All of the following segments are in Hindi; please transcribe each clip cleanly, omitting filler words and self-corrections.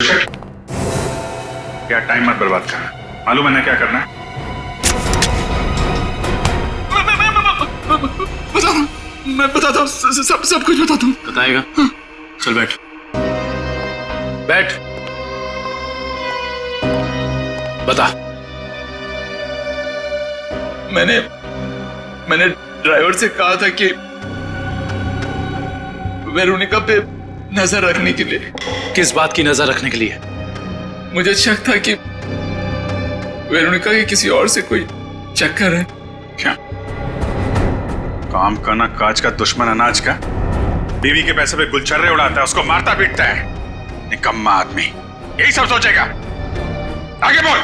क्या टाइम मत बर्बाद करना, मालूम है ना क्या करना है? मैं बताता हूँ, सब कुछ बताता हूँ। बताएगा? हाँ। चल बैठ बैठ, बता। मैंने ड्राइवर से कहा था कि वेरोनिका पे नजर रखने के लिए। किस बात की नजर रखने के लिए? मुझे शक था कि वेरोनिका के किसी और से कोई चक्कर है। क्या काम का ना काज का दुश्मन अनाज का, बीवी के पैसे पे गुलछर्रे उड़ाता है, उसको मारता पीटता है। निकम्मा आदमी यही सब सोचेगा। आगे बोल।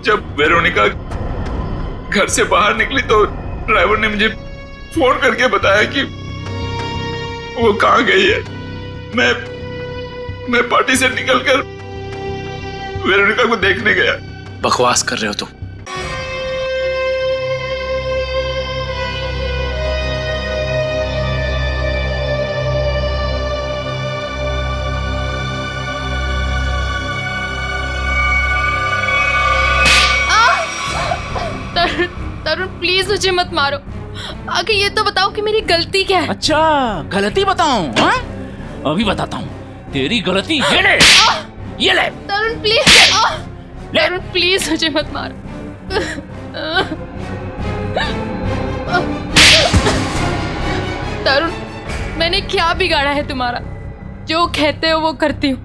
जब वेरोनिका घर से बाहर निकली तो ड्राइवर ने मुझे फोन करके बताया कि वो कहाँ गई है। मैं पार्टी से निकलकर वेरोनिका को देखने गया। बकवास कर रहे हो तुम। तरुण प्लीज मुझे मत मारो। आगे ये तो बताओ कि मेरी गलती क्या है। अच्छा गलती बताऊं? हाँ? अभी बताता हूँ तेरी गलती। ये ले, ये ले। तरुण प्लीज, तरुण प्लीज मुझे मत मारो। तरुण मैंने क्या बिगाड़ा है तुम्हारा? जो कहते हो वो करती हूँ,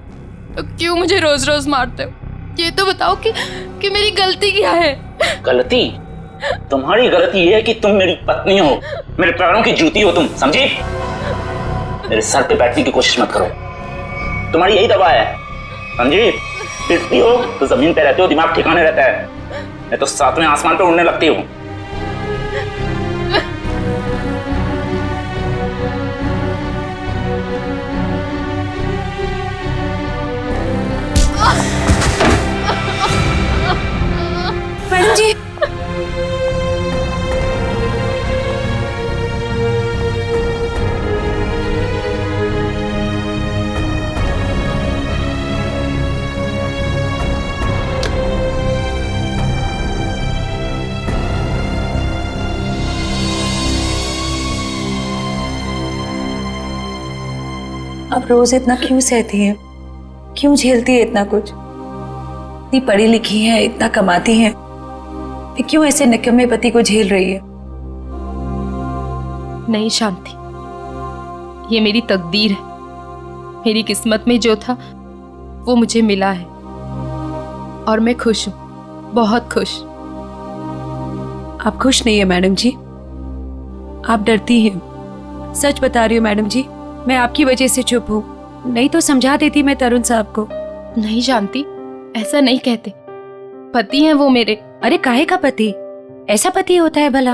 तो क्यों मुझे रोज रोज मारते हो? ये तो बताओ कि मेरी गलती क्या है? गलती? तुम्हारी गलती ये है कि तुम मेरी पत्नी हो, मेरे पैरों की जूती हो तुम, समझी? मेरे सर पे बैठने की कोशिश मत करो, तुम्हारी यही दवा है, समझी? पिटती हो तो जमीन पे रहते हो, दिमाग ठिकाने रहता है, मैं तो सातवें आसमान पे उड़ने लगती हूँ। मैडम जी, अब रोज इतना क्यों सहती है, क्यों झेलती है इतना कुछ? इतनी पढ़ी लिखी है, इतना कमाती है, फिर क्यों ऐसे निकम्मे पति को झेल रही है? नहीं शांति, ये मेरी तकदीर है। मेरी किस्मत में जो था वो मुझे मिला है और मैं खुश हूँ, बहुत खुश। आप खुश नहीं है मैडम जी, आप डरती हैं। सच बता रही हूँ मैडम जी, मैं आपकी वजह से चुप हूँ, नहीं तो समझा देती मैं तरुण साहब को। नहीं शांति, ऐसा नहीं कहते, पति हैं वो मेरे। अरे काहे का पति? ऐसा पति होता है भला?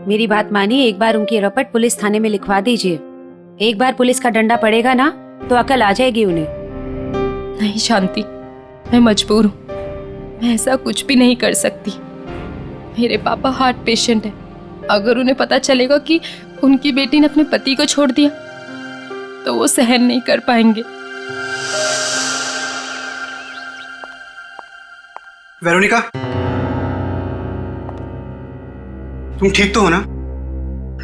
मेरी बात मानिए, एक बार उनकी रपट पुलिस थाने में लिखवा दीजिए। एक बार पुलिस का डंडा पड़ेगा ना तो अकल आ जाएगी उन्हें। नहीं शांति, मैं मजबूर हूँ, मैं ऐसा कुछ भी नहीं कर सकती। मेरे पापा हार्ट पेशेंट है, अगर उन्हें पता चलेगा कि उनकी बेटी ने अपने पति को छोड़ दिया तो वो सहन नहीं कर पाएंगे। वेरोनिका, तुम ठीक तो हो ना?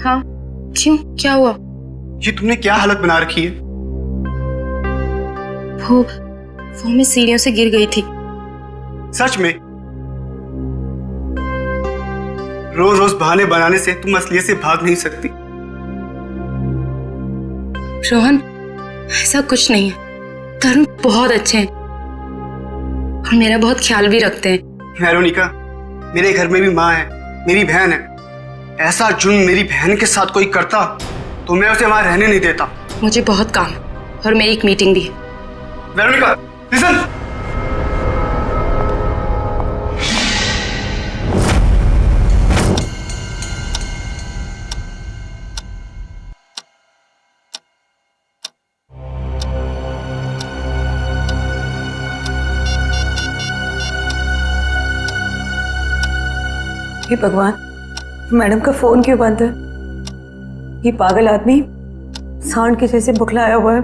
हाँ, क्यों, क्या हुआ? ये तुमने क्या हालत बना रखी है? वो मैं सीढ़ियों से गिर गई थी। सच में? रोज रोज बहाने बनाने से तुम असलियत से भाग नहीं सकती। रोहन, ऐसा कुछ नहीं है, तरुण बहुत अच्छे हैं और मेरा बहुत ख्याल भी रखते हैं। वेरोनिका, मेरे घर में भी माँ है, मेरी बहन है। ऐसा जुर्म मेरी बहन के साथ कोई करता तो मैं उसे वहां रहने नहीं देता। मुझे बहुत काम है और मेरी एक मीटिंग भी है। Veronica, listen. हे भगवान, मैडम का फोन क्यों बंद है? ये पागल आदमी सांड के जैसे बुखलाया हुआ है।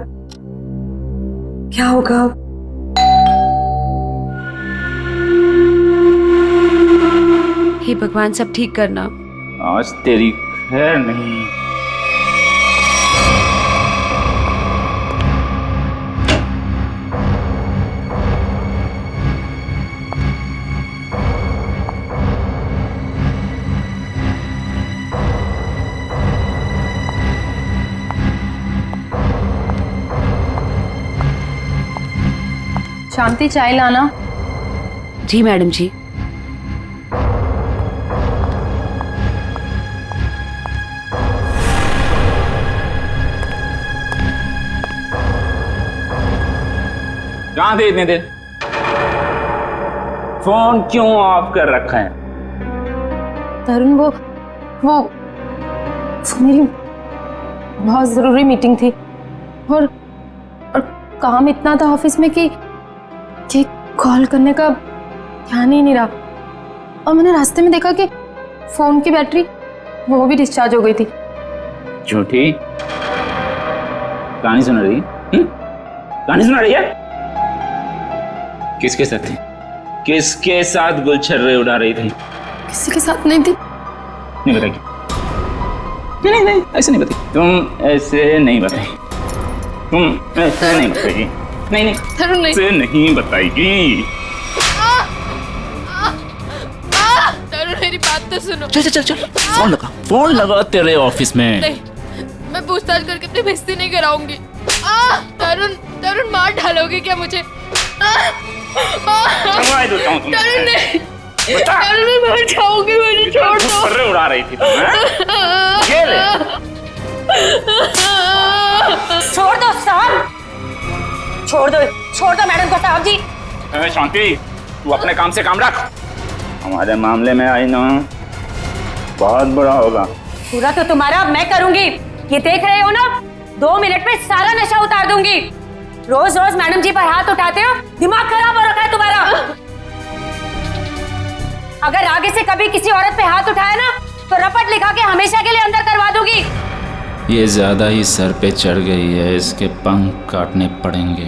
क्या होगा अब? हे भगवान, सब ठीक करना। आज तेरी खैर नहीं। शांति, चाय लाना। जी मैडम जी। कहाँ थे इतने देर? फोन क्यों ऑफ कर रखा है? तरुण, वो मेरी बहुत जरूरी मीटिंग थी और काम इतना था ऑफिस में कि कॉल करने का ध्यान ही नहीं रहा। और मैंने रास्ते में देखा कि फोन की बैटरी वो भी डिस्चार्ज हो गई थी। झूठी कहानी सुना रही? कहानी सुना रही है? किसके साथ थी? किसके साथ गुलछर्रे उड़ा रही थी? किसी के साथ नहीं थी। नहीं बताएगी? नहीं ऐसे नहीं बताई। तुम ऐसे नहीं बताई। तुम ऐसे नहीं बताएगी। नहीं तरुण, नहीं। ऐसे नहीं बताएगी। तरुण, मेरी बात तो सुनो। चल फोन लगा तेरे ऑफिस में। नहीं, मैं पूछताछ करके अपनी बेइज्जती नहीं कराऊंगी। तरुण, मार डालोगे क्या मुझे? तरुण, नहीं। तरुण, मैं मर जाऊंगी, मुझे छोड़ दो। गुलछर्रे उड़ा रही थी तुम, हैं? ये ले। छोड़ दो साहब, छोड़ दो मैडम को साहब जी। शांति, तू अपने काम से काम रख। हमारे मामले में आई ना बहुत बड़ा होगा। पूरा तो तुम्हारा मैं करूंगी। ये देख रहे हो ना, 2 मिनट में सारा नशा उतार दूंगी। रोज रोज मैडम जी पर हाथ उठाते हो, दिमाग खराब हो रखा है तुम्हारा। अगर आगे से कभी किसी औरत पे हाथ उठाया ना तो रपट लिखा के हमेशा के लिए अंदर करवा दूंगी। ये ज्यादा ही सर पे चढ़ गई है, इसके पंख काटने पड़ेंगे।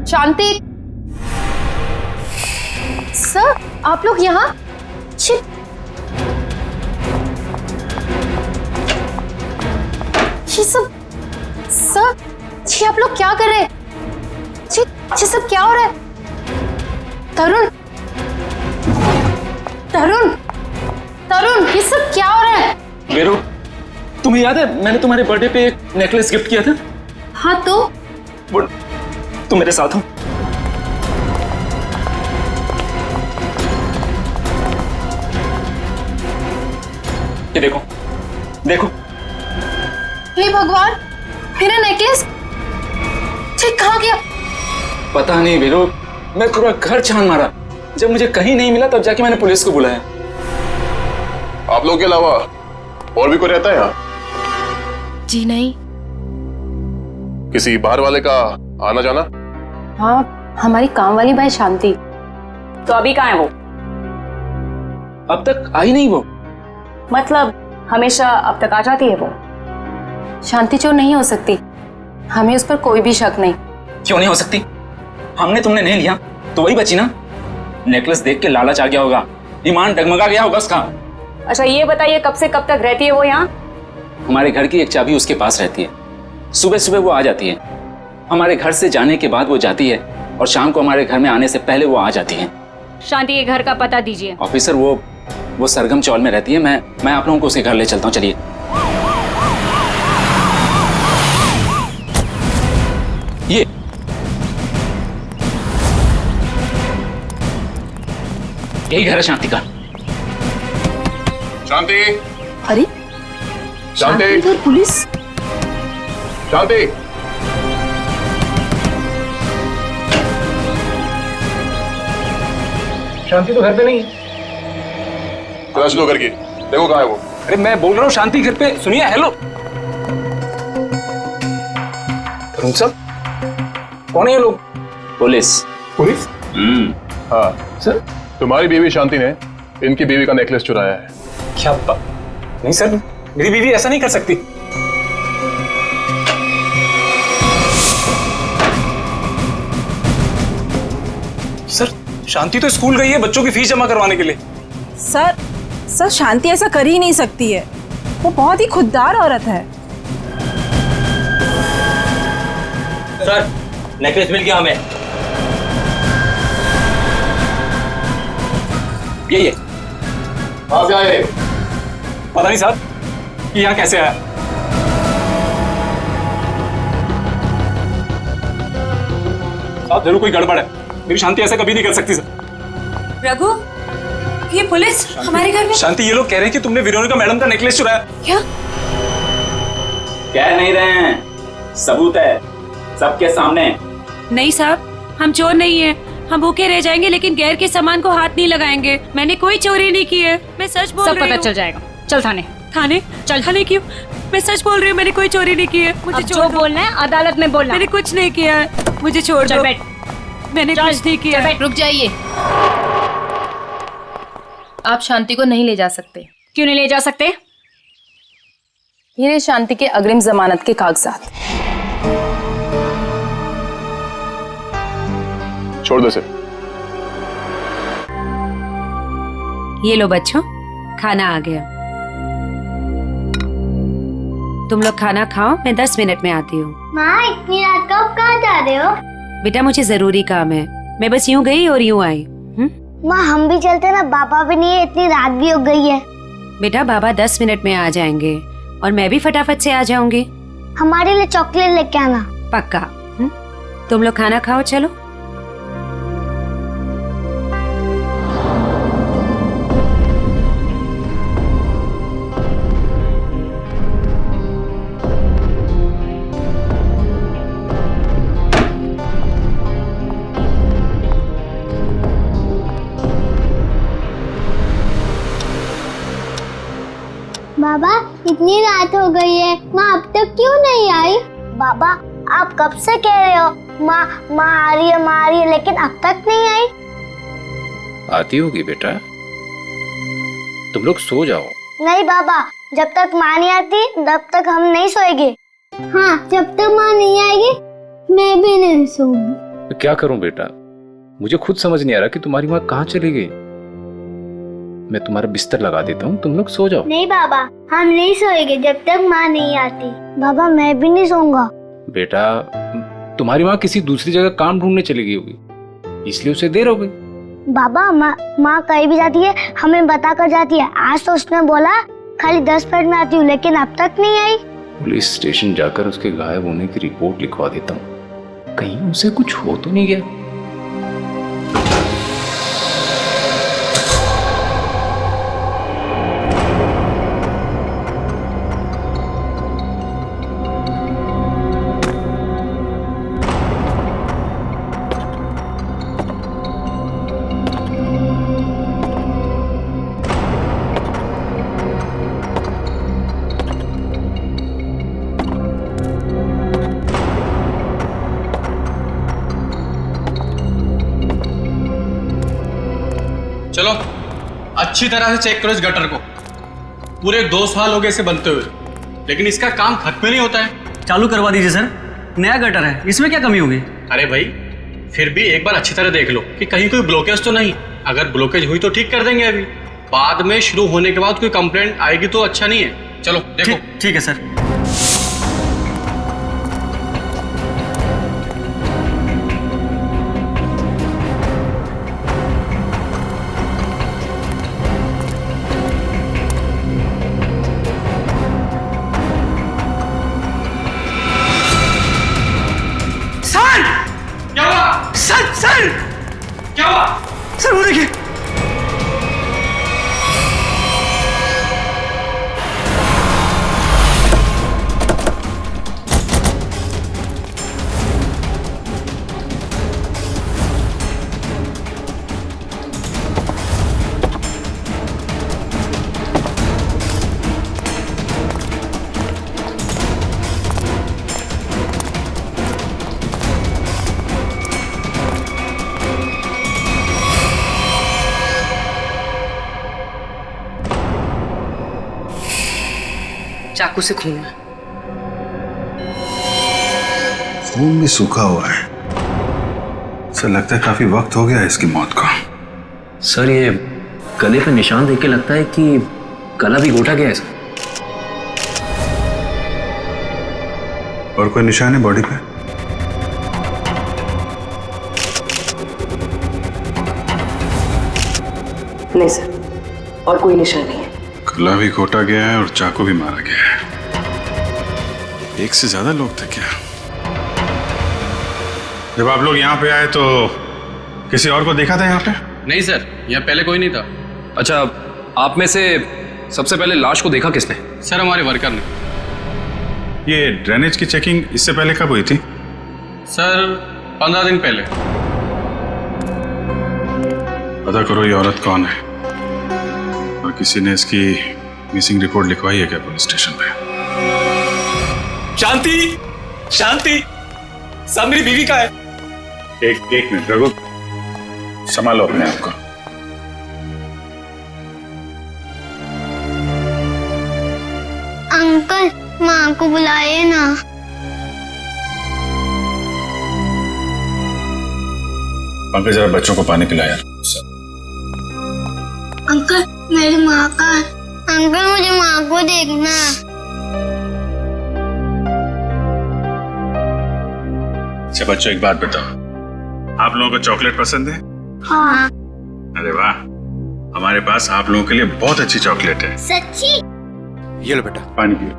शांति सर, आप लोग यहाँ? ये सब सर, ये आप लोग क्या कर रहे हैं? ये सब क्या हो रहा है? तरुण, ये सब क्या हो रहा है? वीरू, तुम्हें याद है मैंने तुम्हारे बर्थडे पे एक नेकलेस गिफ्ट किया था? हाँ तो? वो तुम मेरे साथ हो। ये देखो देखो। हे भगवान, मेरा नेकलेस कहाँ गया? पता नहीं वीरू, मैं पूरा घर छान मारा। जब मुझे कहीं नहीं मिला तब जाके मैंने पुलिस को बुलाया। आप लोगों के अलावा और भी कोई रहता है यहाँ? जी नहीं। किसी बाहर वाले का आना जाना? हाँ, हमारी काम वाली बाई शांति। तो अभी कहाँ है वो? अब तक आई नहीं वो। मतलब हमेशा अब तक आ जाती है वो? शांति चोर नहीं हो सकती, हमें उस पर कोई भी शक नहीं। क्यों नहीं हो सकती? हमने तुमने नहीं लिया तो वही बची ना। नेकलेस देख के लालच आ गया होगा, ईमान डगमगा गया होगा उसका। अच्छा ये बताइए, कब से कब तक रहती है वो यहाँ? हमारे घर की एक चाबी उसके पास रहती है। सुबह सुबह वो आ जाती है, हमारे घर से जाने के बाद वो जाती है, और शाम को हमारे घर में आने से पहले वो आ जाती है। शांति के घर का पता दीजिए। ऑफिसर, वो सरगम चौल में रहती है। मैं आप लोगों को उसके घर ले चलता हूँ, चलिए। यही घर है शांति का। शांति, अरे शांति, पुलिस। शांति, शांति तो घर पे नहीं। तलाश लो करके, देखो कहाँ है वो। अरे मैं बोल रहा हूँ शांति घर पे। सुनिए, हेलो। तरुण साहब, कौन है ये लोग? पुलिस। पुलिस? हाँ सर, तुम्हारी बीवी शांति ने इनकी बीवी का नेकलेस चुराया है। क्या बात? नहीं सर, मेरी बीवी ऐसा नहीं कर सकती। सर शांति तो स्कूल गई है बच्चों की फीस जमा करवाने के लिए। सर शांति ऐसा कर ही नहीं सकती है, वो बहुत ही खुददार औरत है। सर नेकलेस मिल गया हमें। ये कहाँ से आए? पता नहीं साहब कि यहाँ कैसे आया। साहब जरूर कोई गड़बड़ है, मेरी शांति ऐसा कभी नहीं कर सकती सर। रघु, ये पुलिस हमारे घर में। शांति ये लोग कह रहे हैं कि तुमने वेरोनिका मैडम का नेकलेस चुराया। क्या? कह नहीं रहे हैं, सबूत है सबके सामने। नहीं साहब, हम चोर नहीं है। हम भूखे रह जाएंगे लेकिन गैर के सामान को हाथ नहीं लगाएंगे। मैंने कोई चोरी नहीं की है, मैं सच बोल रही हूँ। सब पता चल जाएगा, चल थाने। थाने? चल। थाने क्यों? मैं सच बोल रही हूँ, मैंने कोई चोरी नहीं की है। मुझे जो बोलना है अदालत में बोलना। मैंने कुछ नहीं किया है, मुझे छोड़ दो। मैंने कुछ नहीं किया। रुक जाइए, आप शांति को नहीं ले जा सकते। क्यों नहीं ले जा सकते? ये रहे शांति के अग्रिम जमानत के कागजात। छोड़ दो इसे। ये लो बच्चों, खाना आ गया। तुम लोग खाना खाओ, मैं 10 मिनट में आती हूँ। माँ इतनी रात को आप कहाँ जा रहे हो? बेटा मुझे जरूरी काम है, मैं बस यूं गई और यूं आई। माँ हम भी चलते ना, पापा भी नहीं है, इतनी रात भी हो गई है। बेटा बाबा 10 मिनट में आ जाएंगे और मैं भी फटाफट से आ जाऊंगी। हमारे लिए चॉकलेट लेके आना। पक्का। तुम लोग खाना खाओ, चलो। बाबा इतनी रात हो गई है, माँ अब तक क्यों नहीं आई? बाबा आप कब से कह रहे हो माँ माँ आ रही है, माँ आ रही है, लेकिन अब तक नहीं आई। आती होगी बेटा, तुम लोग सो जाओ। नहीं बाबा, जब तक माँ नहीं आती तब तक हम नहीं सोएंगे। हाँ जब तक माँ नहीं आएगी मैं भी नहीं सोऊंगी। तो क्या करूं बेटा, मुझे खुद समझ नहीं आ रहा कि तुम्हारी माँ कहाँ चली गई। मैं तुम्हारा बिस्तर लगा देता हूँ, तुम लोग सो जाओ। नहीं बाबा, हम नहीं सोएंगे जब तक माँ नहीं आती। बाबा मैं भी नहीं सोऊंगा। बेटा तुम्हारी माँ किसी दूसरी जगह काम ढूंढने चली गई होगी, इसलिए उसे देर हो गई। बाबा माँ कहीं भी जाती है हमें बता कर जाती है। आज तो उसने बोला खाली 10 मिनट में आती हूँ, लेकिन अब तक नहीं आई। पुलिस स्टेशन जाकर उसके गायब होने की रिपोर्ट लिखवा देता हूँ, कहीं उसे कुछ हो तो नहीं गया। चलो अच्छी तरह से चेक करो इस गटर को। पूरे 2 साल हो गए इसे बनते हुए, लेकिन इसका काम खत्म नहीं होता है। चालू करवा दीजिए सर, नया गटर है, इसमें क्या कमी होगी? अरे भाई फिर भी एक बार अच्छी तरह देख लो कि कहीं कोई ब्लॉकेज तो नहीं। अगर ब्लॉकेज हुई तो ठीक कर देंगे, अभी बाद में शुरू होने के बाद कोई कंप्लेंट आएगी तो अच्छा नहीं है। चलो देखो। ठीक है सर। क्या हुआ? सर वो देखिए। चाकू से खून है। खून भी सूखा हुआ है, सर लगता है काफी वक्त हो गया है इसकी मौत को। सर ये गले पे निशान देख के लगता है कि गला भी घोटा गया है सर। और कोई निशान है बॉडी पे? नहीं सर, और कोई निशान नहीं है। गला भी घोटा गया है और चाकू भी मारा गया है। एक से ज्यादा लोग थे क्या? जब आप लोग यहाँ पे आए तो किसी और को देखा था यहाँ पे? नहीं सर, यहाँ पहले कोई नहीं था। अच्छा, आप में से सबसे पहले लाश को देखा किसने? सर हमारे वर्कर ने। ये ड्रेनेज की चेकिंग इससे पहले कब हुई थी? सर 15 दिन पहले। पता करो ये औरत कौन है और किसी ने इसकी मिसिंग रिपोर्ट लिखवाई है क्या पुलिस स्टेशन पे? शांति, शांति, सब मेरी बीवी का है। एक मिनट रघु, संभालो अपने आप को। अंकल माँ को बुलाइए ना। पंकज जरा बच्चों को पानी पिलाया। अंकल मेरी माँ का। अंकल मुझे माँ को देखना। अच्छा बच्चों एक बात बताओ, आप लोगों को चॉकलेट पसंद है? हाँ। अरे वाह, हमारे पास आप लोगों के लिए बहुत अच्छी चॉकलेट है। सच्ची? ये लो बेटा, पानी पियो।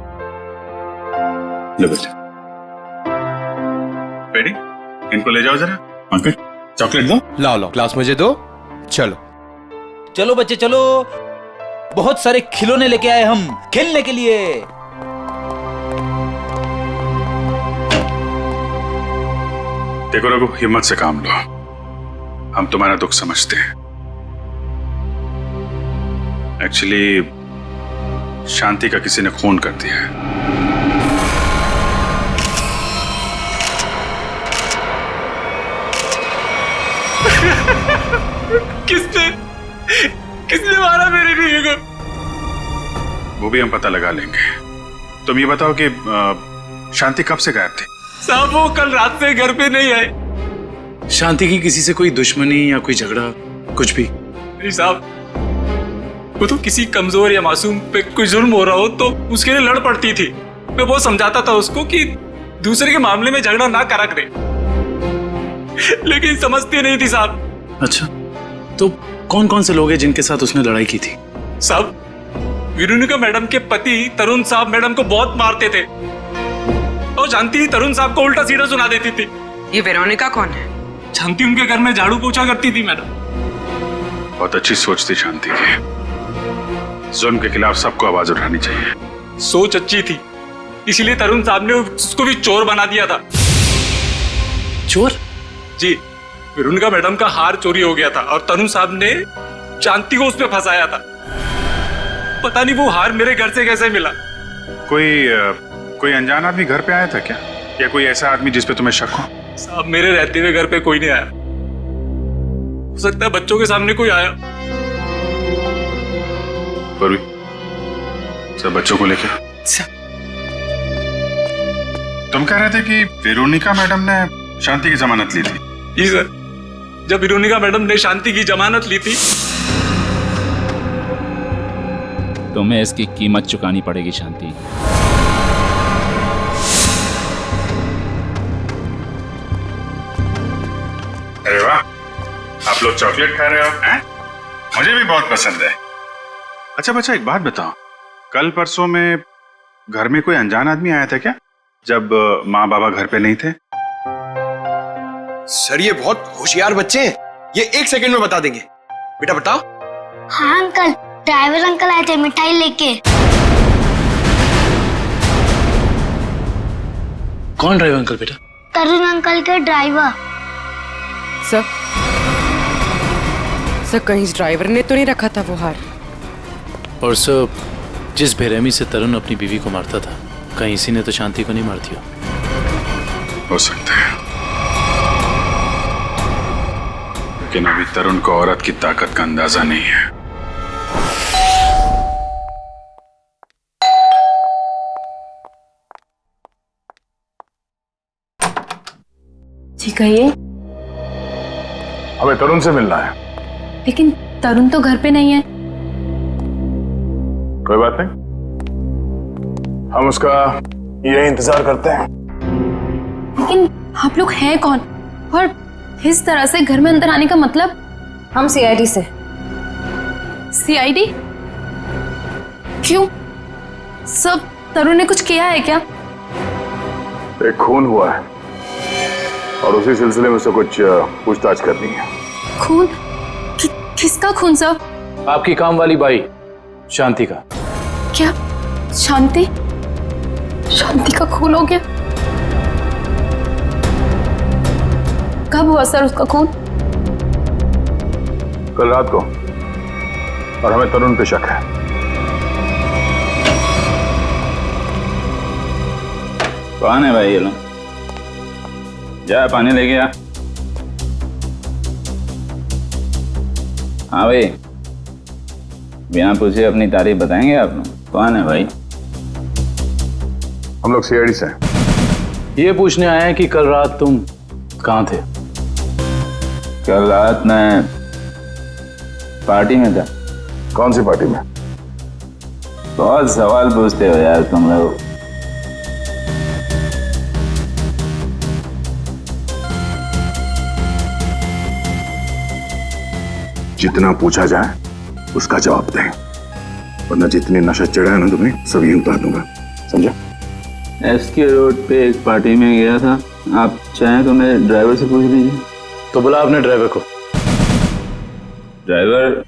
लो बेटा, बेटी इनको ले जाओ जरा। अंकल चॉकलेट दो। लाओ ग्लास मुझे दो। चलो चलो बच्चे चलो, बहुत सारे खिलौने लेके आए हम खेलने के लिए। देखो रघु, हिम्मत से काम लो, हम तुम्हारा दुख समझते हैं। एक्चुअली शांति का किसी ने खून कर दिया है। किसने मारा मेरी बीवी को? वो भी हम पता लगा लेंगे। तुम ये बताओ कि शांति कब से गायब थी? साहब वो कल रात से घर पे नहीं आए। शांति की किसी से कोई दुश्मनी या कोई झगड़ा कुछ भी? नहीं साहब, वो तो किसी कमजोर या मासूम पे कोई जुल्म हो रहा हो तो उसके लिए लड़ पड़ती थी। मैं बहुत समझाता था उसको कि दूसरे के मामले में झगड़ा ना करा करे, लेकिन समझती नहीं थी साहब। अच्छा, तो कौन कौन से लोग हैं जिनके साथ उसने लड़ाई की थी? साहब वेरोनिका मैडम के पति तरुण साहब मैडम को बहुत मारते थे और जानती तरुण साहब को उल्टा सीधा सुना देती थी। ये वेरोनिका कौन है? शांति उनके घर में झाड़ू पोछा करती थी मैडम। बहुत अच्छी सोच थी शांति की। जुल्म के खिलाफ सबको आवाज उठानी चाहिए। सोच अच्छी थी, इसीलिए तरुण साहब ने उसको भी चोर बना दिया था। चोर? जी, वेरोनिका मैडम का हार चोरी हो गया था और तरुण साहब ने शांति को उसमें फंसाया था। पता नहीं वो हार मेरे घर से कैसे मिला। कोई अनजान आदमी घर पे आया था क्या, या कोई ऐसा आदमी जिस पे तुम्हें शक हो? साहब मेरे रहते हुए घर पे कोई नहीं आया। हो सकता है बच्चों के सामने कोई आया। पर सब बच्चों को लेकर तुम कह रहे थे कि वेरोनिका मैडम ने शांति की जमानत ली थी? जी सर, जब वेरोनिका मैडम ने शांति की जमानत ली थी। तुम्हें इसकी कीमत चुकानी पड़ेगी शांति। अरे वाह, आप लोग चॉकलेट खा रहे हो हैं? मुझे भी बहुत पसंद है। अच्छा बच्चा एक बात बताओ, कल परसों में घर में कोई अनजान आदमी आया था क्या, जब माँ बाबा घर पे नहीं थे? सर ये बहुत होशियार बच्चे हैं, ये 1 सेकंड में बता देंगे। बेटा बताओ। हाँ अंकल, ड्राइवर अंकल आए थे मिठाई लेके। कौन ड्राइवर अंकल बेटा? तरुण अंकल के ड्राइवर। सर कहीं इस ड्राइवर ने तो नहीं रखा था वो हार? और सर जिस बेरहमी से तरुण अपनी बीवी को मारता था, कहीं इसी ने तो शांति को नहीं मार दिया? हो सकता है, लेकिन अभी तरुण को औरत की ताकत का अंदाजा नहीं है। जी कहिए। हमें तरुण से मिलना है। लेकिन तरुण तो घर पे नहीं है। कोई बात नहीं, हम उसका यही इंतजार करते हैं। लेकिन आप लोग हैं कौन और इस तरह से घर में अंदर आने का मतलब? हम सीआईडी से। सीआईडी? क्यों? सब तरुण ने कुछ किया है क्या? एक खून हुआ है और उसी सिलसिले में से कुछ पूछताछ करनी है। खून? किसका खून सर? आपकी काम वाली बाई शांति का। क्या? शांति? शांति का खून हो गया? कब हुआ सर उसका खून? कल रात को, और हमें तरुण पे शक है। कौन है भाई ये लोग? जा पानी लेके आ। हाँ भाई, बिना पूछे अपनी तारीफ बताएंगे आप लोग? कौन है भाई? हम लोग सीआईडी से हैं। ये पूछने आए हैं कि कल रात तुम कहाँ थे? कल रात मैं पार्टी में था। कौन सी पार्टी में? बहुत सवाल पूछते हो यार तुम लोग। जितना पूछा जाए उसका जवाब दें, वरना जितनी नशा चढ़ा है ना तुम्हें सभी उतार दूंगा, समझा? एसके रोड पे एक पार्टी में गया था। आप चाहें तो मेरे ड्राइवर से पूछ लीजिए। तो बुला अपने ड्राइवर को। ड्राइवर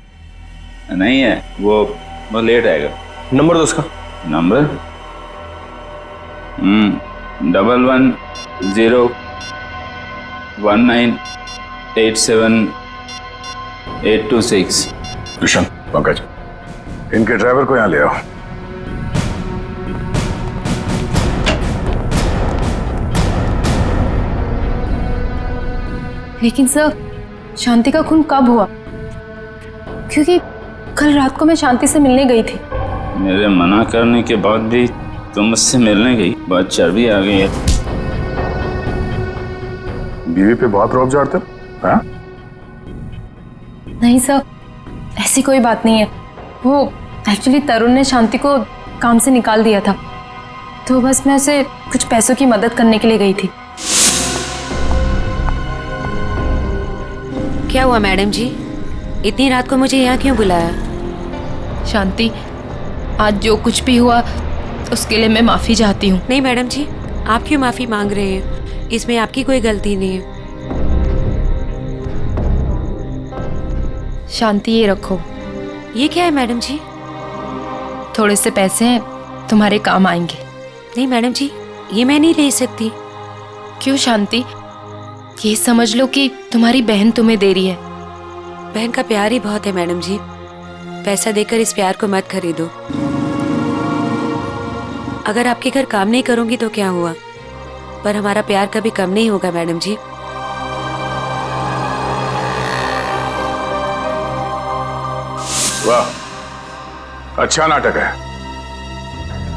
नहीं है, वो लेट आएगा। नंबर दो उसका। नंबर 11101987 कृष्ण, पंकज, इनके ड्राइवर को यहाँ ले आओ। लेकिन सर, शांति का खून कब हुआ? क्योंकि कल रात को मैं शांति से मिलने गई थी। मेरे मना करने के बाद भी तुम मुझसे मिलने गई? बहुत चर्बी आ गई है। बीवी पे बहुत रौब झाड़ते हो, हाँ? नहीं सर, ऐसी कोई बात नहीं है। वो एक्चुअली तरुण ने शांति को काम से निकाल दिया था, तो बस मैं उसे कुछ पैसों की मदद करने के लिए गई थी। क्या हुआ मैडम जी, इतनी रात को मुझे यहाँ क्यों बुलाया? शांति, आज जो कुछ भी हुआ उसके लिए मैं माफी चाहती हूँ। नहीं मैडम जी, आप क्यों माफी मांग रहे हैं? इसमें आपकी कोई गलती नहीं है। शांति, ये रखो। ये क्या है मैडम जी? थोड़े से पैसे हैं, तुम्हारे काम आएंगे। नहीं मैडम जी, ये मैं नहीं ले सकती। क्यों शांति? ये समझ लो कि तुम्हारी बहन तुम्हें दे रही है। बहन का प्यार ही बहुत है मैडम जी, पैसा देकर इस प्यार को मत खरीदो। अगर आपके घर काम नहीं करूंगी तो क्या हुआ, पर हमारा प्यार कभी कम नहीं होगा मैडम जी। वाह, अच्छा नाटक है।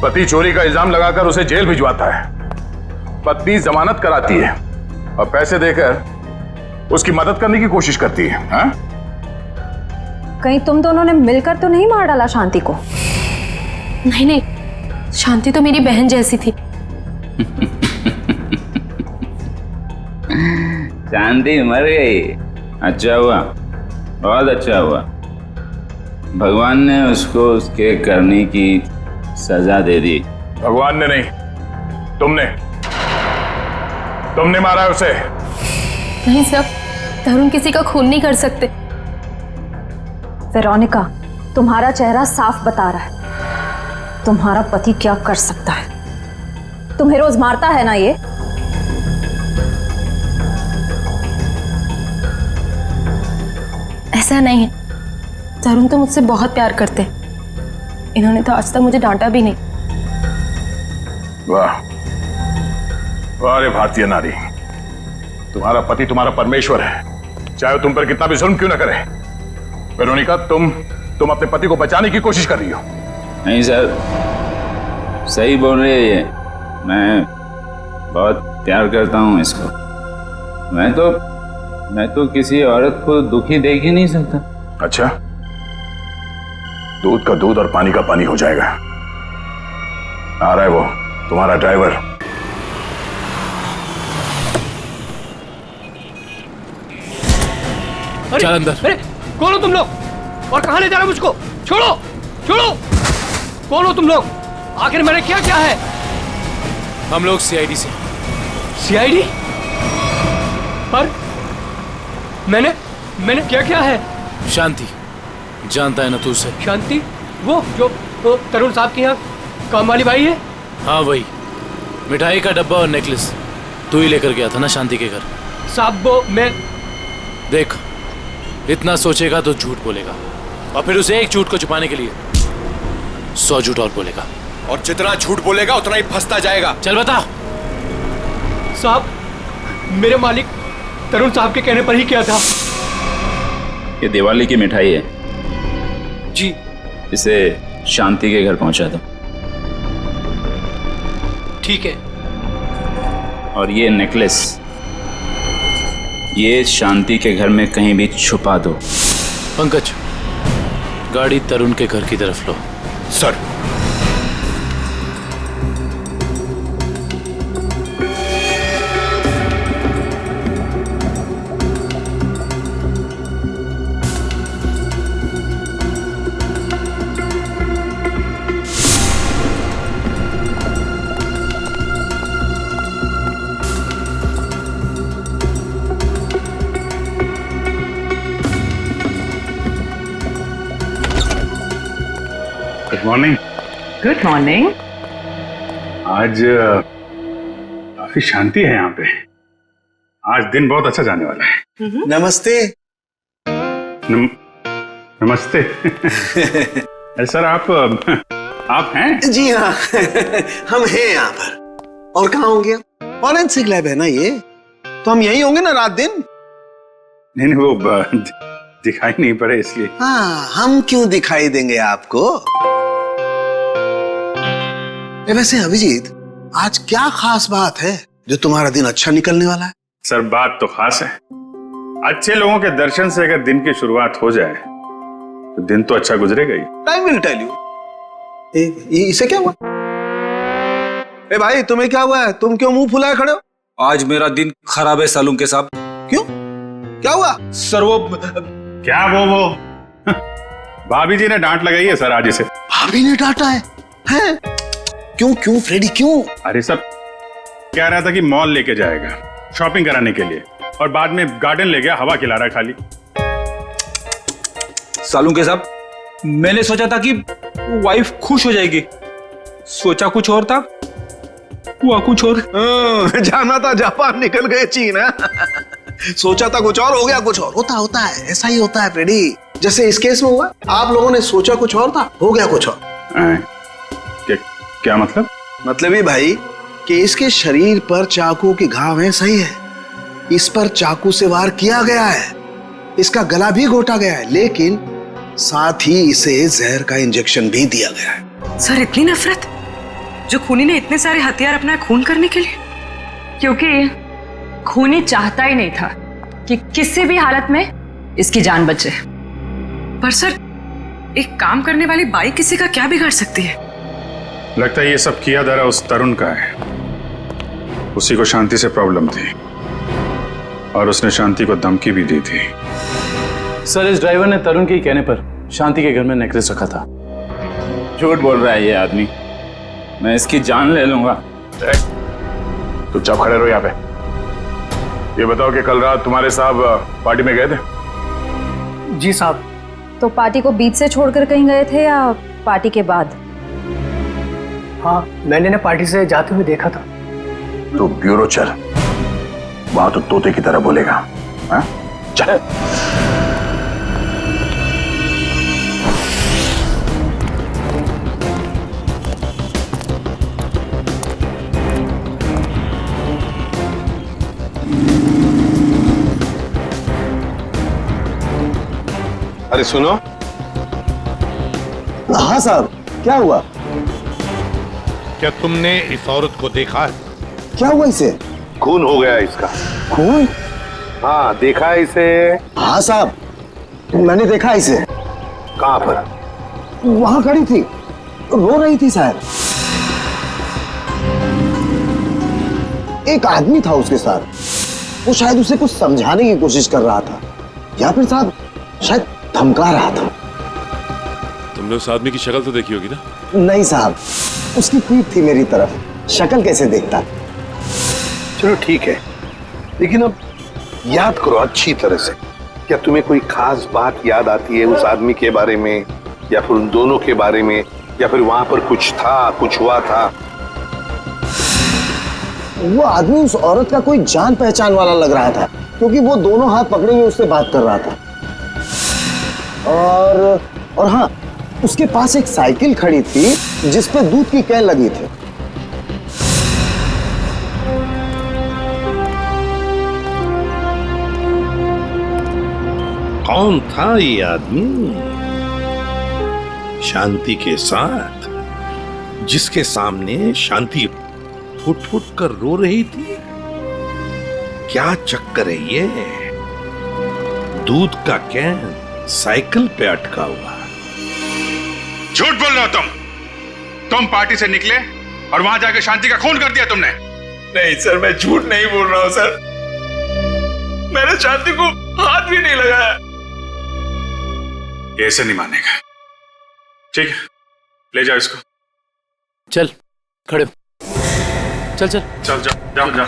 पति चोरी का इल्जाम लगाकर उसे जेल भिजवाता है, पत्नी जमानत कराती है और पैसे देकर उसकी मदद करने की कोशिश करती है। हाँ? कहीं तुम दोनों ने मिलकर तो नहीं मार डाला शांति को? नहीं नहीं, शांति तो मेरी बहन जैसी थी। शांति मर गई? अच्छा हुआ, बहुत अच्छा हुआ। भगवान ने उसको उसके करने की सजा दे दी। भगवान ने नहीं, तुमने मारा है उसे। नहीं सर, तरुण किसी का खून नहीं कर सकते। वेरोनिका, तुम्हारा चेहरा साफ बता रहा है तुम्हारा पति क्या कर सकता है। तुम्हें रोज मारता है ना ये? ऐसा नहीं है, तरुण तो मुझसे बहुत प्यार करते हैं। इन्होंने तो आज तक मुझे डांटा भी नहीं। वाह वाह रे भारतीय नारी, तुम्हारा पति तुम्हारा परमेश्वर है, चाहे तुम पर कितना भी जुल्म क्यों न करे। वेरोनिका, तुम अपने पति को बचाने की कोशिश कर रही हो। नहीं सर, सही बोल रही है ये। मैं बहुत प्यार करता हूँ इसको। मैं तो मैं तो किसी औरत को दुखी देख ही नहीं सकता। अच्छा, दूध का दूध और पानी का पानी हो जाएगा। आ रहा है वो तुम्हारा ड्राइवर। चल अंदर। अरे कौन हो तुम लोग और कहां ले जा रहे हो मुझको? छोड़ो छोड़ो, कौन हो तुम लोग? आखिर मैंने क्या क्या है? हम लोग सीआईडी से। सीआईडी? पर मैंने क्या क्या है? शांति, जानता है ना तू उसे? शांति? वो जो वो तरुण साहब के यहाँ काम वाली बाई है? हाँ वही। मिठाई का डब्बा और नेकलेस तू ही लेकर गया था ना शांति के घर? साहब वो मैं देख, इतना सोचेगा तो झूठ बोलेगा, और फिर उसे एक झूठ को छुपाने के लिए 100 झूठ और बोलेगा, और जितना झूठ बोलेगा उतना ही फंसता जाएगा। चल बता। साहब, मेरे मालिक तरुण साहब के कहने पर ही किया था। ये दिवाली की मिठाई है जी। इसे शांति के घर पहुंचा दो। ठीक है। और ये नेकलेस ये शांति के घर में कहीं भी छुपा दो। पंकज, गाड़ी तरुण के घर की तरफ लो। Sir. Good morning. Good morning. आज काफी शांति है यहाँ पे। आज दिन बहुत अच्छा जाने वाला है। नमस्ते। नमस्ते। अरे सर, आप हैं? जी हाँ। हम हैं यहाँ पर। और कहाँ होंगे? फॉरेंसिक लैब है ना ये, तो हम यहीं होंगे ना रात दिन। नहीं, वो दिखाई नहीं पड़े इसलिए। हाँ, हम क्यों दिखाई देंगे आपको? वैसे अभिजीत, आज क्या खास बात है जो तुम्हारा दिन अच्छा निकलने वाला है? सर, बात तो खास है। अच्छे लोगों के दर्शन से अगर दिन की शुरुआत हो जाए तो दिन तो अच्छा गुजरेगा ही। Time will tell you. इसे क्या हुआ? ए भाई, तुम्हें क्या हुआ है? तुम क्यों मुंह फुलाए खड़े हो? आज मेरा दिन खराब है सालून के साहब। क्यों? क्या हुआ? सर वो क्या वो भाभी जी ने डांट लगाई है सर आज इसे। भाभी ने डांटा है? हैं? क्यों फ्रेडी क्यों? अरे सब कह रहा था कि मॉल लेके जाएगा शॉपिंग कराने के लिए, और बाद में गार्डन ले गया, हवा खिला रहा खाली। सालून के साहब, मैंने सोचा था कि वाइफ खुश हो जाएगी, सोचा कुछ और था, हुआ कुछ और। जाना था जापान, निकल गए चीन। सोचा था कुछ और, हो गया कुछ और। होता है, ऐसा ही होता है फ्रेडी। जैसे इस केस में हुआ, आप लोगों ने सोचा कुछ और था, हो गया कुछ और। क्या मतलब? मतलब ये भाई कि इसके शरीर पर चाकू के घाव हैं, सही है। इस पर चाकू से वार किया गया है, इसका गला भी घोटा गया है, लेकिन साथ ही इसे जहर का इंजेक्शन भी दिया गया है। सर, इतनी नफरत जो खूनी ने इतने सारे हथियार अपना खून करने के लिए? क्योंकि खूनी चाहता ही नहीं था कि किसी भी हालत में इसकी जान बचे। पर सर, एक काम करने वाली बाई किसी का क्या बिगाड़ सकती है? लगता है ये सब किया धरा उस तरुण का है। उसी को शांति से प्रॉब्लम थी और उसने शांति को धमकी भी दी थी। सर, इस ड्राइवर ने तरुण के कहने पर शांति के घर में नेकलेस रखा था। झूठ बोल रहा है ये आदमी, मैं इसकी जान ले लूंगा। चुपचाप खड़े रहो यहाँ पे। ये बताओ कि कल रात तुम्हारे साहब पार्टी में गए थे? जी साहब। तो पार्टी को बीच से छोड़कर कहीं गए थे या पार्टी के बाद? हाँ, मैंने ना पार्टी से जाते हुए देखा था। तो ब्यूरो चल, वहां तो तोते की तरह बोलेगा। हाँ? चल। अरे सुनो। हाँ साहब, क्या हुआ? क्या तुमने इस औरत को देखा है? क्या हुआ इसे? खून हो गया इसका। खून? हाँ देखा है इसे? हाँ साहब, मैंने देखा इसे। कहाँ पर? वहां खड़ी थी, रो रही थी शायद। एक आदमी था उसके साथ, वो शायद उसे कुछ समझाने की कोशिश कर रहा था, या फिर साहब शायद धमका रहा था। तुमने उस आदमी की शक्ल तो देखी होगी ना? नहीं साहब, उसकी पीठ थी मेरी तरफ, शक्ल कैसे देखता। चलो ठीक है, लेकिन अब याद करो अच्छी तरह से। क्या तुम्हें कोई खास बात याद आती है उस आदमी के बारे में, या फिर उन दोनों के बारे में, या फिर वहां पर कुछ था, कुछ हुआ था? वो आदमी उस औरत का कोई जान पहचान वाला लग रहा था, क्योंकि वो दोनों हाथ पकड़े हुए उससे बात कर रहा था। और हाँ, उसके पास एक साइकिल खड़ी थी जिस पे दूध की कैन लगी थी। कौन था ये आदमी शांति के साथ, जिसके सामने शांति फुट फुट कर रो रही थी? क्या चक्कर है ये? दूध का कैन साइकिल पे अटका हुआ। झूठ बोल रहे हो तुम पार्टी से निकले और वहां जाके शांति का खून कर दिया तुमने। नहीं सर, मैं झूठ नहीं बोल रहा हूं सर। मैंने शांति को हाथ भी नहीं लगाया। ऐसे नहीं मानेगा। ठीक है, ले जाओ इसको। चल खड़े हो। चल चल चल जाओ जाओ।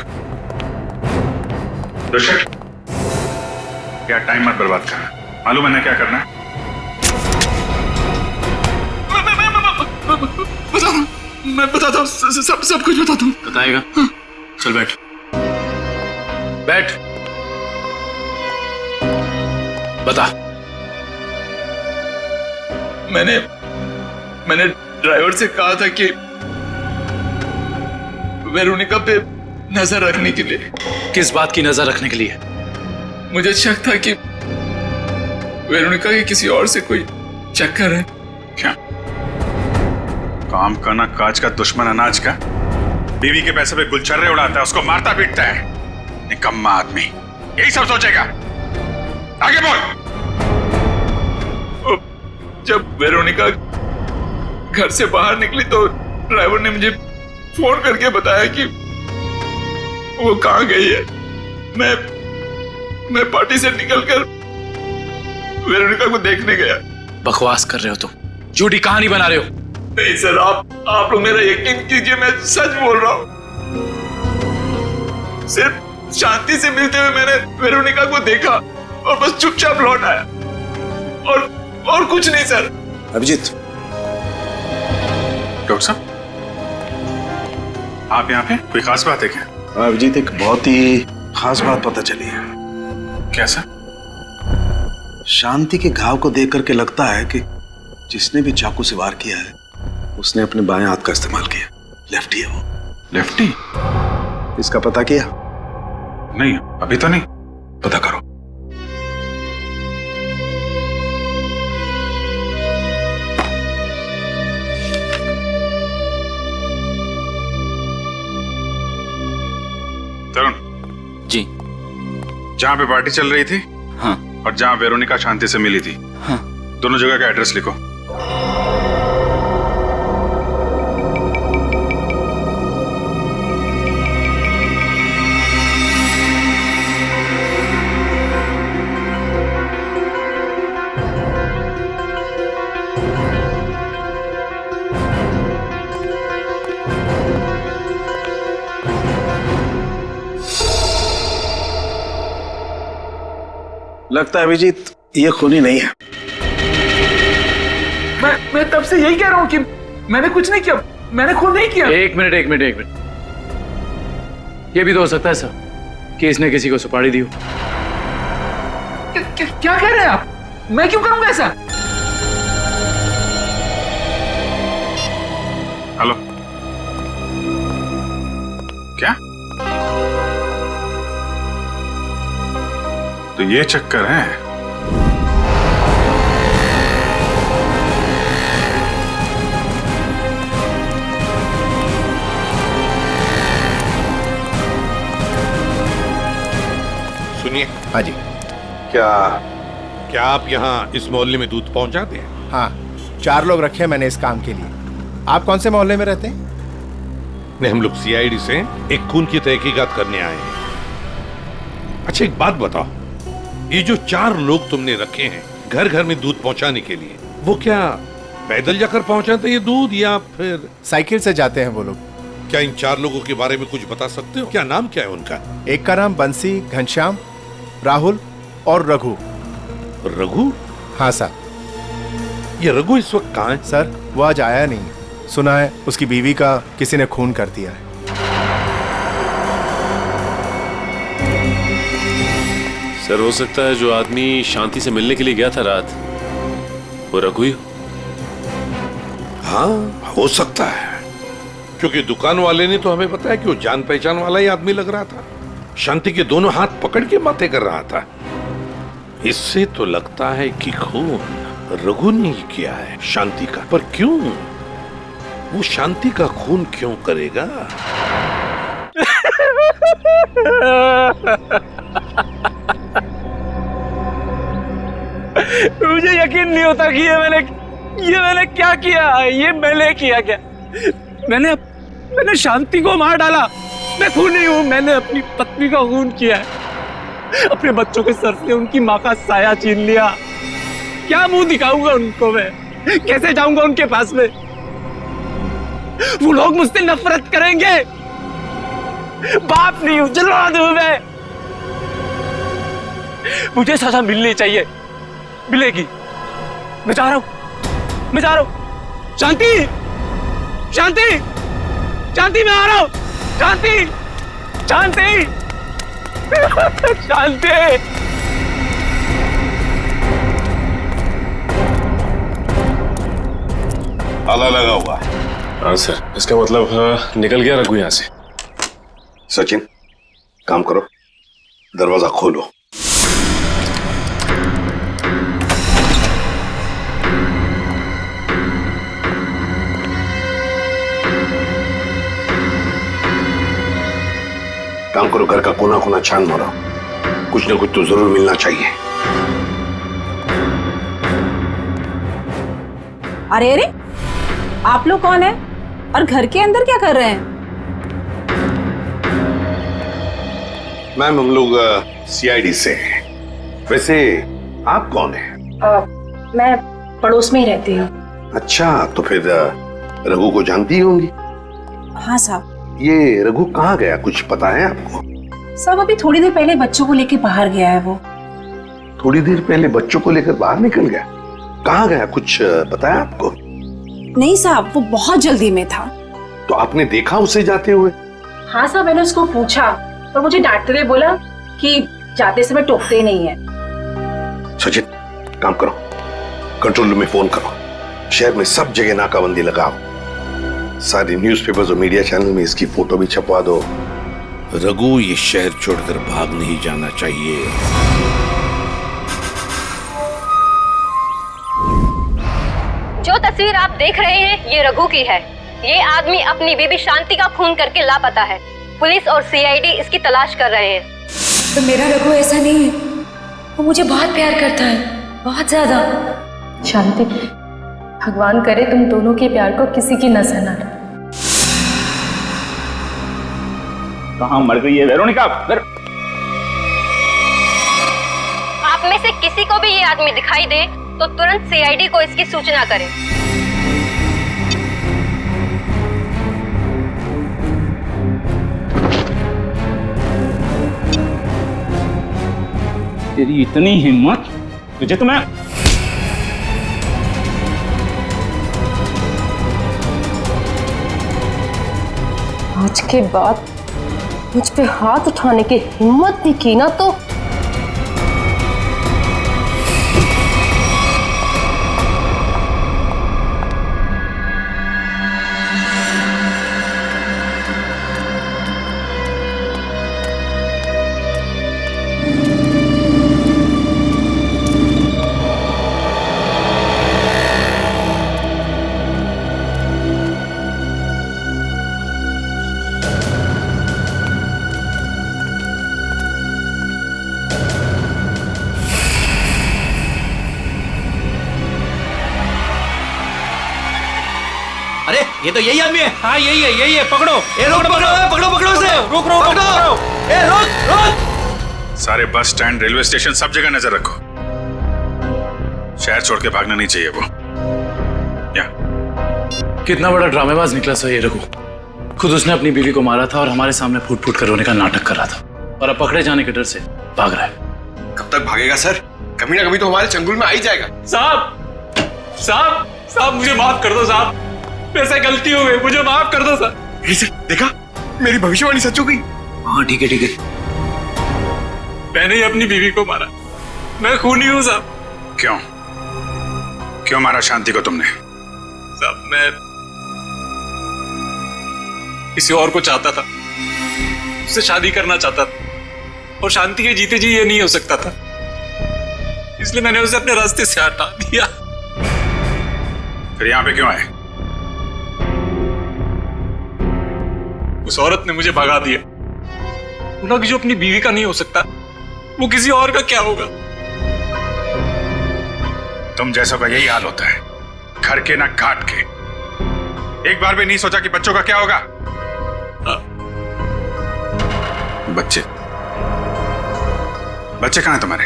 दर्शक, क्या टाइम मत बर्बाद करना, मालूम है ना क्या करना है? मैं बताता हूँ, सब कुछ बताता हूँ। बताएगा? चल बैठ बैठ। बता। मैंने ड्राइवर से कहा था कि वेरोनिका पे नजर रखने के लिए। किस बात की नजर रखने के लिए? मुझे शक था कि वेरोनिका के किसी और से कोई चक्कर है। क्या काम का ना काज का दुश्मन अनाज का, बीवी के पैसे पे गुलछर्रे उड़ाता है, उसको मारता पीटता है। निकम्मा आदमी, यही सब सोचेगा। आगे बोल। जब वेरोनिका घर से बाहर निकली तो ड्राइवर ने मुझे फोन करके बताया कि वो कहाँ गई है। मैं पार्टी से निकलकर वेरोनिका को देखने गया। बकवास कर रहे हो तुम, झूठी कहानी बना रहे हो। नहीं सर, आप लोग मेरा यकीन कीजिए, मैं सच बोल रहा हूँ। सिर्फ शांति से मिलते हुए मैंने वेरोनिका को देखा और बस चुपचाप लौट आया, और कुछ नहीं सर। अभिजीत। डॉक्टर साहब, आप यहाँ पे? कोई खास बात है क्या? अभिजीत, एक बहुत ही खास बात पता चली है। कैसा? शांति के घाव को देख करके लगता है कि जिसने भी चाकू से वार किया है उसने अपने बाएं हाथ का इस्तेमाल किया। लेफ्टी है वो। लेफ्टी? इसका पता किया? नहीं, अभी तो नहीं। पता करो। तरुण जी। जहां पे पार्टी चल रही थी, हाँ, और जहां वेरोनिका शांति से मिली थी, हाँ, दोनों जगह का एड्रेस लिखो। लगता है अभिजीत ये खूनी नहीं है। मैं तब से यही कह रहा हूँ कि मैंने कुछ नहीं किया, मैंने खून नहीं किया। एक मिनट। ये भी तो हो सकता है सर कि इसने किसी को सुपारी दी हो। क्या कह रहे हैं आप? मैं क्यों करूंगा ऐसा? हेलो, क्या? तो ये चक्कर है। सुनिए। हाँ जी। क्या आप यहाँ इस मोहल्ले में दूध पहुंचाते हैं? हाँ, 4 लोग रखे हैं मैंने इस काम के लिए। आप कौन से मोहल्ले में रहते हैं? नहीं, हम लोग सीआईडी से एक खून की तहकीकात करने आए हैं। अच्छा एक बात बताओ, ये जो 4 लोग तुमने रखे हैं घर घर में दूध पहुंचाने के लिए, वो क्या पैदल जाकर पहुंचाते हैं ये दूध या फिर साइकिल से जाते हैं वो लोग। क्या इन 4 लोगों के बारे में कुछ बता सकते हो? क्या नाम क्या है उनका? एक का नाम बंसी, घनश्याम, राहुल और रघु। रघु? हाँ साहब। ये रघु इस वक्त कहाँ है? सर वो आज आया नहीं। सुना है उसकी बीवी का किसी ने खून कर दिया है। सर हो सकता है जो आदमी शांति से मिलने के लिए गया था रात, वो रघु ही हो। हाँ हो सकता है, क्योंकि दुकान वाले ने तो हमें बताया कि वो जान पहचान वाला ही आदमी लग रहा था। शांति के दोनों हाथ पकड़ के बातें कर रहा था। इससे तो लगता है कि खून रघु ने ही किया है शांति का। पर क्यों? वो शांति का खून क्यों करेगा? मुझे यकीन नहीं होता कि ये मैंने क्या किया। ये मैंने किया क्या? मैंने शांति को मार डाला। मैं खूनी हूं। मैंने अपनी पत्नी का खून किया है। अपने बच्चों के सर से उनकी माँ का साया छीन लिया। क्या मुंह दिखाऊंगा उनको मैं? कैसे जाऊंगा उनके पास में? वो लोग मुझसे नफरत करेंगे। बाप नहीं हूं, जल्लाद हूं मैं। मुझे सजा मिलनी चाहिए, मिलेगी। मैं जा रहा हूं। शांति, शांति, शांति, मैं आ रहा हूं। शांति, शांति, शांति। ताला लगा हुआ है। हाँ सर, इसका मतलब निकल गया रघु यहाँ से। सचिन काम करो, दरवाजा खोलो। काम करो, घर का कोना कोना छान मारो। कुछ ना कुछ तो जरूर मिलना चाहिए। अरे अरे, आप लोग कौन है और घर के अंदर क्या कर रहे हैं? मैम हम लोग सीआईडी से हैं। वैसे आप कौन हैं? मैं पड़ोस में ही रहती हूँ। अच्छा, तो फिर रघु को जानती होंगी। हाँ साहब। ये रघु कहाँ गया, कुछ पता है आपको? साहब अभी थोड़ी देर पहले बच्चों को लेके बाहर गया है वो। थोड़ी देर पहले बच्चों को लेकर बाहर निकल गया? कहाँ गया, कुछ पता है आपको? नहीं साहब, वो बहुत जल्दी में था। तो आपने देखा उसे जाते हुए? हाँ साहब, मैंने उसको पूछा तो मुझे डांटते हुए बोला कि जाते समय टोकते नहीं है। सचिन काम करो, कंट्रोल रूम में फोन करो। शहर में सब जगह नाकाबंदी लगाओ। सारे न्यूज़पेपर्स और मीडिया चैनल में इसकी फोटो भी छपवा दो। रघु ये शहर छोड़कर भाग नहीं जाना चाहिए। जो तस्वीर आप देख रहे हैं ये रघु की है। ये आदमी अपनी बीबी शांति का खून करके लापता है। पुलिस और सीआईडी इसकी तलाश कर रहे हैं। तो मेरा रघु ऐसा नहीं है, वो मुझे बहुत प्यार करता है, बहुत ज्यादा। शांति, भगवान करे तुम दोनों के प्यार को किसी की नजर ना लगे। कहाँ मर गई है वेरोनिका? आप में से किसी को भी ये आदमी दिखाई दे तो तुरंत सीआईडी को इसकी सूचना करें। तेरी इतनी हिम्मत, तुझे तो मैं आज के बाद मुझ पे हाथ उठाने की हिम्मत भी की ना तो ये तो यही आदमी है। हाँ यही है पकड़ो। ए रोक, पकड़ो इसे। रोक पकड़ो। ए रोक। सारे बस स्टैंड, रेलवे स्टेशन, सब जगह नजर रखो। शहर छोड़ के भागना नहीं चाहिए वो। कितना बड़ा ड्रामेबाज निकला सर ये रघु। खुद उसने अपनी बीवी को मारा था और हमारे सामने फूट फूट कर रोने का नाटक कर रहा था, और अब पकड़े जाने के डर से भाग रहा है। कब तक भागेगा सर? कभी ना कभी तो हमारे चंगुल में आ ही जाएगा। साहब मुझे माफ कर दो साहब, मेरे से गलती हो गई, मुझे माफ कर दो सर। देखा, मेरी भविष्यवाणी सच हो गई। हाँ ठीक है। मैंने ही अपनी बीवी को मारा, मैं खूनी हूँ साहब। क्यों मारा शांति को तुमने? साहब मैं किसी और को चाहता था, उससे शादी करना चाहता था, और शांति के जीते जी ये नहीं हो सकता था, इसलिए मैंने उसे अपने रास्ते से हटा दिया। फिर यहां पे क्यों आए? उस औरत ने मुझे भगा दिया। बोला कि जो अपनी बीवी का नहीं हो सकता वो किसी और का क्या होगा। तुम जैसा का यही हाल होता है, घर के ना घाट के। एक बार भी नहीं सोचा कि बच्चों का क्या होगा? बच्चे कहां हैं तुम्हारे?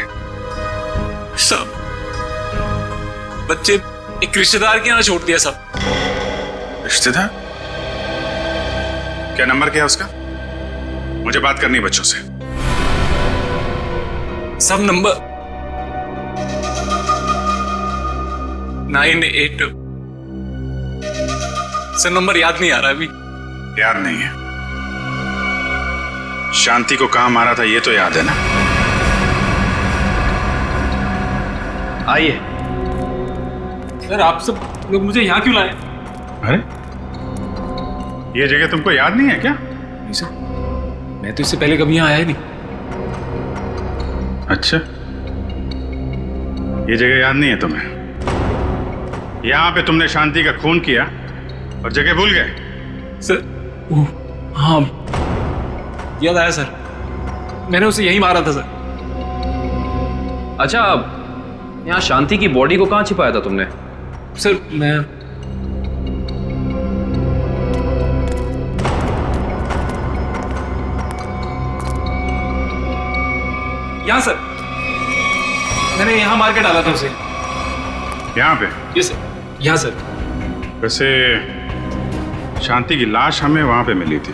सब बच्चे एक रिश्तेदार के यहाँ छोड़ दिया सब। रिश्तेदार? क्या नंबर क्या है उसका? मुझे बात करनी है बच्चों से। सब नंबर 98। सर नंबर याद नहीं आ रहा अभी। याद नहीं है? शांति को कहां मारा था ये तो याद है ना? आइए। सर आप सब लोग मुझे यहाँ क्यों लाए? अरे ये जगह तुमको याद नहीं है क्या? नहीं सर, मैं तो इससे पहले कभी यहाँ आया नहीं। अच्छा, ये जगह याद नहीं है तुम्हें? यहाँ पे तुमने शांति का खून किया और जगह भूल गए? सर हाँ याद आया सर, मैंने उसे यही मारा था सर। अच्छा, यहाँ शांति की बॉडी को कहाँ छिपाया था तुमने? सर मैं यहाँ सर, मैंने यहाँ मार के डाला था उसे। यहाँ पे? ये सर, यहाँ सर। वैसे शांति की लाश हमें वहां पे मिली थी।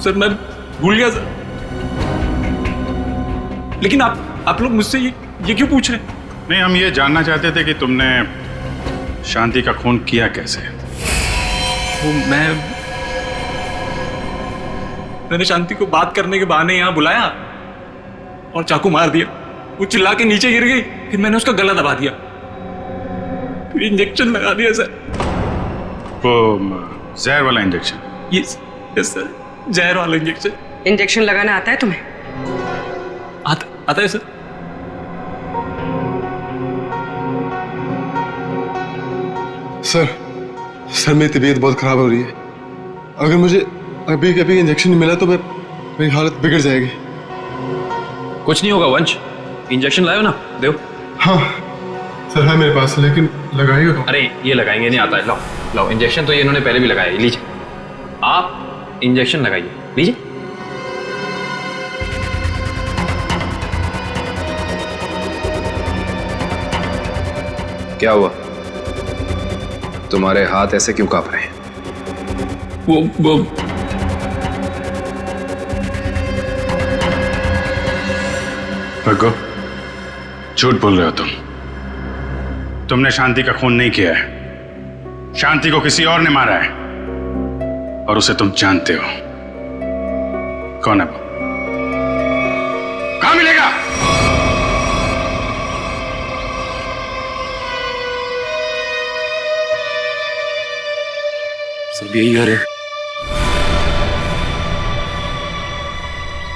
सर मैं भूल गया सर, लेकिन आप लोग मुझसे ये क्यों पूछ रहे हैं? नहीं, हम ये जानना चाहते थे कि तुमने शांति का खून किया कैसे? वो मैंने शांति को बात करने के बहाने यहाँ बुलाया और चाकू मार दिया। वो चिल्ला के नीचे गिर गई, फिर मैंने उसका गला दबा दिया, फिर इंजेक्शन लगा दिया सर। वो जहर वाला इंजेक्शन? यस सर, जहर वाला इंजेक्शन। इंजेक्शन लगाना आता है तुम्हें? आता है सर। सर मेरी तबीयत बहुत खराब हो रही है। अगर मुझे अभी कभी इंजेक्शन नहीं मिला तो मेरी हालत बिगड़ जाएगी। कुछ नहीं होगा वंश, इंजेक्शन लाओ ना, दो। हाँ सर है मेरे पास, लेकिन लगाएगा कौन? अरे ये लगाएंगे नहीं आता है, लाओ लाओ। इंजेक्शन तो ये इन्होंने पहले भी लगाया, लीजिए आप इंजेक्शन लगाइए, लीजिए। क्या हुआ, तुम्हारे हाथ ऐसे क्यों कांप रहे हैं? वो भगो, झूठ बोल रहे हो तुमने शांति का खून नहीं किया है। शांति को किसी और ने मारा है, और उसे तुम जानते हो। कौन है वो? कहां मिलेगा? सब यही घर है।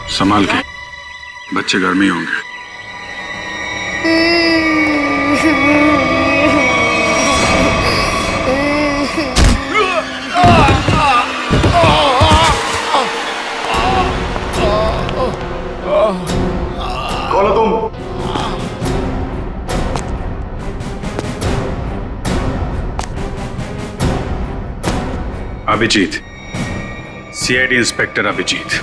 संभाल के, बच्चे घर में ही होंगे। कौन हो तुम? Abhijeet, CID inspector Abhijeet.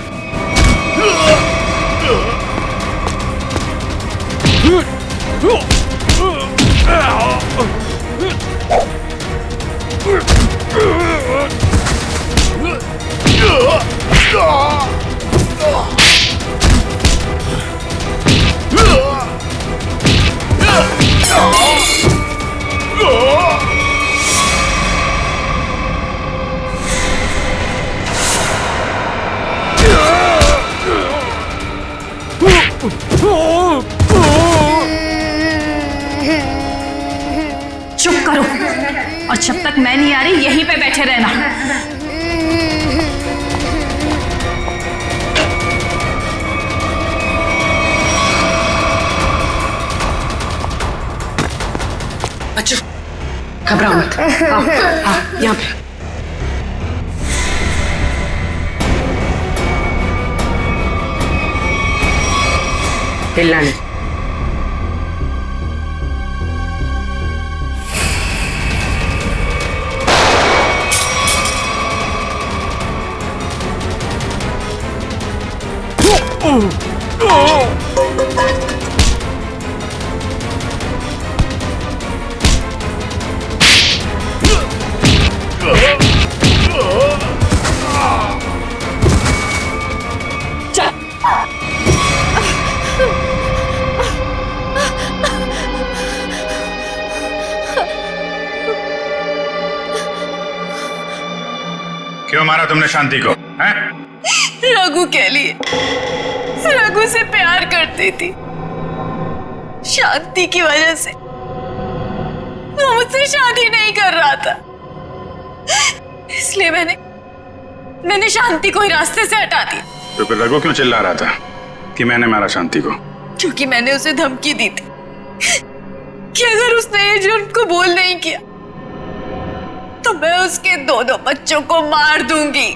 चुप करो, और जब तक मैं नहीं आ रही यहीं पे बैठे रहना। बच्चों घबराओ मत, आओ यहाँ पे। हिलना नहीं। क्यों मारा तुमने शांति को? हैं? रघु के लिए, रघु से प्यार करती थी, शांति की वजह से वो मुझसे शादी नहीं कर रहा था, इसलिए मैंने शांति को ही रास्ते से हटा दी। तो फिर रघु क्यों चिल्ला रहा था कि मैंने मारा शांति को? क्योंकि मैंने उसे धमकी दी थी कि अगर उसने ये जुर्म को बोल नहीं किया तो मैं उसके दोनों बच्चों को मार दूंगी।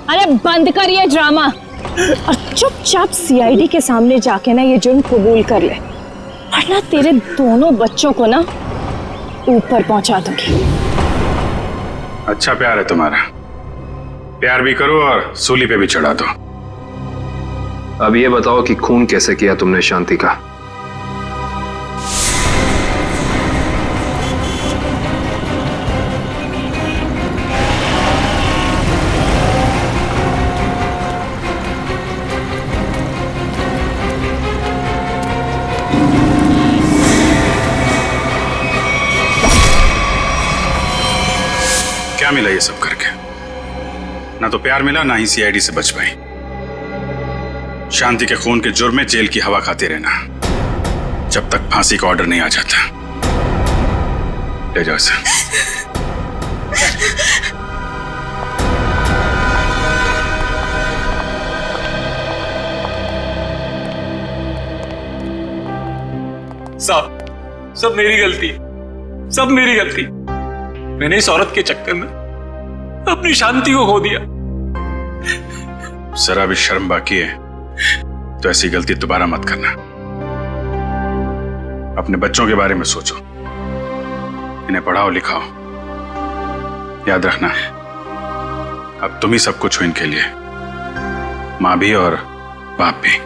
अरे बंद कर ये ड्रामा और चुपचाप सीआईडी के सामने जाके ना ये जुर्म कबूल कर ले, वरना तेरे दोनों बच्चों को ना ऊपर पहुंचा दूंगी। अच्छा प्यार है तुम्हारा, प्यार भी करो और सूली पे भी चढ़ा दो। अब ये बताओ कि खून कैसे किया तुमने शांति का? क्या मिला ये सब करके? ना तो प्यार मिला, ना ही सीआईडी से बच पाई। शांति के खून के जुर्म में जेल की हवा खाते रहना जब तक फांसी का ऑर्डर नहीं आ जाता। ले जाओ इसे। सब मेरी गलती, सब मेरी गलती। मैंने इस औरत के चक्कर में अपनी शांति को खो दिया। जरा भी शर्म बाकी है तो ऐसी गलती दोबारा मत करना। अपने बच्चों के बारे में सोचो, इन्हें पढ़ाओ लिखाओ। याद रखना, अब तुम ही सब कुछ हो इनके लिए, माँ भी और बाप भी।